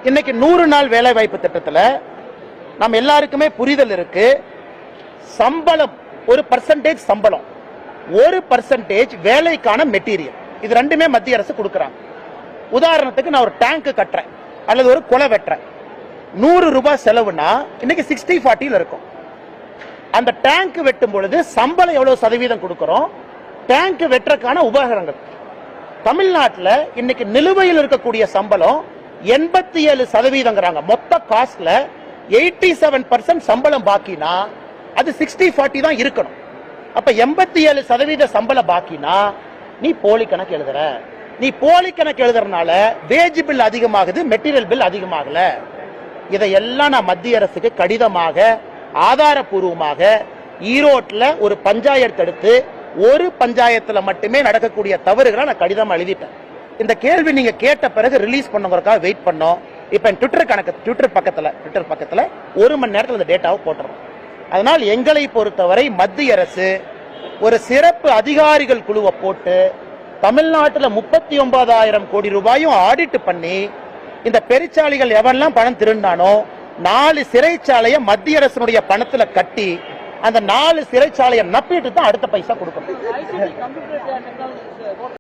இன்னைக்கு 100 நாள் வேலை வாய்ப்பு திட்டத்துல நம்ம எல்லாருக்குமே புரிதல் இருக்கு. சம்பளம் ஒரு பர்சன்டேஜ், சம்பளம் 1% வேலைக்கான மெட்டீரியல். இது ரெண்டுமே மத்திய அரசு கொடுக்கறாங்க. உதாரணத்துக்கு நான் ஒரு டேங்க் கட்டுறேன் அல்லது ஒரு குளம் வெட்டுறேன், 100 ரூபாய் செலவுனா இன்னைக்கு 60-40 இருக்கும். அந்த டேங்க் வெட்டும் பொழுது சம்பளம் எவ்வளவு சதவீதம் கொடுக்கிறோம், டேங்க் வெட்டுறதுக்கான உபகரணங்கள். தமிழ்நாட்டில் இன்னைக்கு நிலுவையில் இருக்கக்கூடிய சம்பளம் 87%. மொத்த காஸ்ட்ல 87% சம்பளம் பாக்கினா அது 60-40 தான் இருக்கணும். அப்ப 87% சம்பளம் பாக்கினா நீ போலி கணக்கு எழுதுற. நீ போலி கணக்கு எழுதுறதுனால வேஜ் பில் அதிகமாகுது, மெட்டீரியல் பில் அதிகமாகல. இதையெல்லாம் நான் மத்திய அரசுக்கு கடிதமாக ஆதாரப்பூர்வமாக ஈரோட்டில் ஒரு பஞ்சாயத்து எடுத்து, ஒரு பஞ்சாயத்துல மட்டுமே நடக்கக்கூடிய தவறுகளை நான் கடிதம் எழுதிட்டேன். இந்த கேள்வி நீங்க கேட்ட பிறகு ரிலீஸ் பண்ணுங்கிறதுக்காக வெயிட் பண்ணோம். இப்ப ட்விட்டர் பக்கத்துல 1 மணி நேரத்தில் இந்த டேட்டாவை போட்டுறோம். அதனால் எங்களை பொறுத்தவரை மத்திய அரசு ஒரு சிறப்பு அதிகாரிகள் குழுவை போட்டு தமிழ்நாட்டில் 39,000 கோடி ரூபாயும் ஆடிட் பண்ணி இந்த பெருச்சாளிகள் எவெல்லாம் பணம் திருடினானோ 4 சிறைச்சாலையை மத்திய அரசுடைய பணத்துல கட்டி அந்த 4 சிறைச்சாலையை நப்பிட்டு தான் அடுத்த பைசா கொடுக்கணும்.